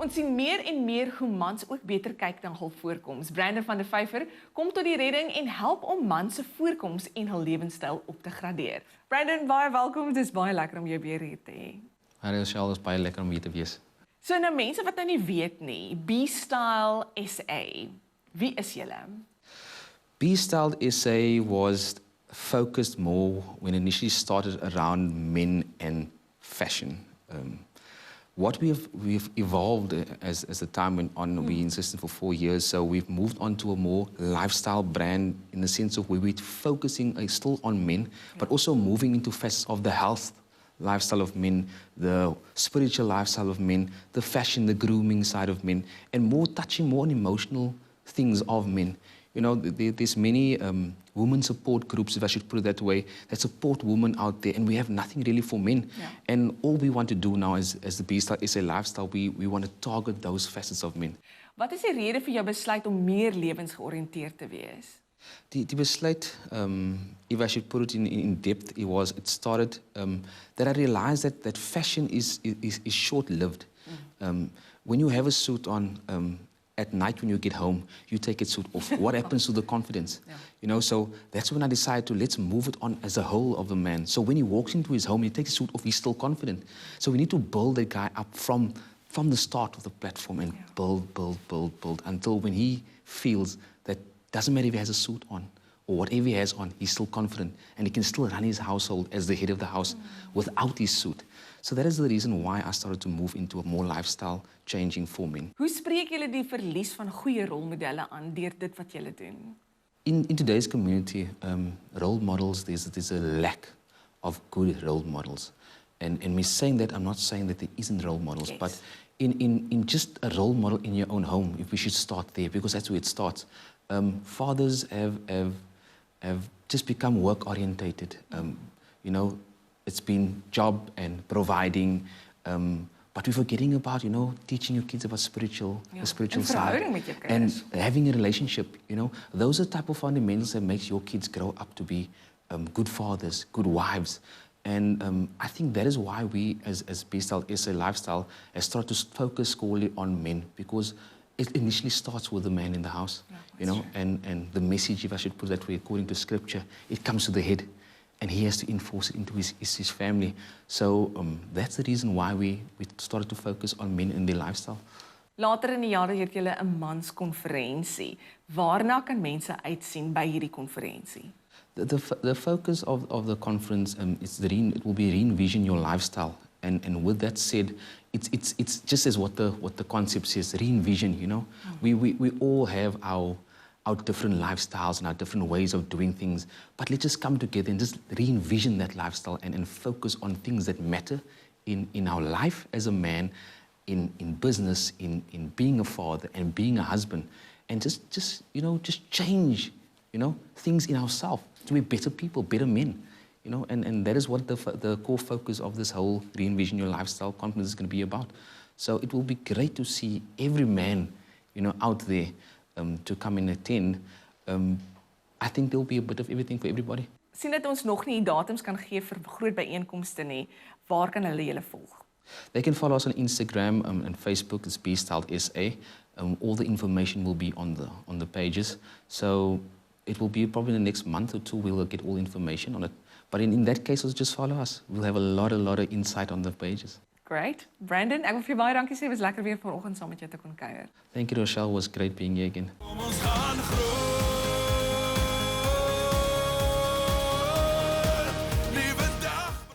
Ons sien meer en meer hoe mans ook beter kyk na hul voorkoms. Brandon van der Vyver kom tot die redding en help om mans se voorkoms en hul lewenstyl op te gradeer. Brandon, baie welkom. Dit is baie lekker om jou weer hier te hê. Hallo Rochelle, dit is baie lekker om hier te wees. So nou mense wat nou nie weet nie, B-Style SA. Wie is julle? B-Style SA was focused more when initially started around men and fashion. What we've evolved as the time went on, we insisted for 4 years, so we've moved on to a more lifestyle brand in the sense of where we're focusing still on men, but also moving into facets of the health lifestyle of men, the spiritual lifestyle of men, the fashion, the grooming side of men, and more touching more on emotional things of men. You know, there's many women support groups, if I should put it that way, that support women out there, and we have nothing really for men. Yeah. And all we want to do now as the B-Style SA Lifestyle, we want to target those facets of men. Wat is die rede vir jou besluit om meer lewensgeoriënteerd te wees? Die besluit, if I should put it in depth, it started that I realized that fashion is short-lived. When you have a suit on, at night when you get home, you take a suit off. What happens to the confidence? Yeah. You know, so that's when I decided to let's move it on as a whole of the man. So when he walks into his home, he takes his suit off, he's still confident. So we need to build that guy up from the start of the platform and build until when he feels that doesn't matter if he has a suit on or whatever he has on, he's still confident and he can still run his household as the head of the house without his suit. So that is the reason why I started to move into a more lifestyle changing for men. Hoe spreek julle die verlies van goeie rolmodelle aan deur dit wat julle doen? In today's community, role models, there's a lack of good role models. And me saying that, I'm not saying that there isn't role models, Yes. but in just a role model in your own home, if we should start there, because that's where it starts. Fathers have just become work-orientated. You know, it's been job and providing, but we're forgetting about, you know, teaching your kids about the spiritual side, and having a relationship. You know, those are the type of fundamentals that makes your kids grow up to be good fathers, good wives. And I think that is why we, as B-Style SA Lifestyle, has started to focus squarely on men, because it initially starts with the man in the house, you know, and the message, if I should put it that way, according to scripture, it comes to the head. And he has to enforce it into his family. So that's the reason why we started to focus on men and their lifestyle. Later in die jare het julle 'n manskonferensie. Waarna kan mense uitsien by hierdie konferensie? The focus of the conference it will be re-envision your lifestyle. And with that said, it's just as what the concept says, re-envision, you know. We all have our different lifestyles and our different ways of doing things. But let's just come together and just re-envision that lifestyle and focus on things that matter in our life as a man, in business, in being a father and being a husband. And just you know, just change, you know, things in ourselves to be better people, better men. You know, and that is what the core focus of this whole Re-Envision Your Lifestyle conference is going to be about. So it will be great to see every man, you know, out there to come and attend. I think there will be a bit of everything for everybody. Sien dat ons nog nie datums kan gee vir groot byeenkomste nie. Waar kan hulle julle volg? They can follow us on Instagram and Facebook. It's B-Style SA. All the information will be on the pages. So it will be probably in the next month or two we'll get all information on it. But in that case, just follow us. We'll have a lot of insight on the pages. Great. Brandon, ek wil vir jou baie dankie sê. Dit was lekker weer vanoggend saam met jou te kon kuier. Thank you, Rochelle. It was great being here again.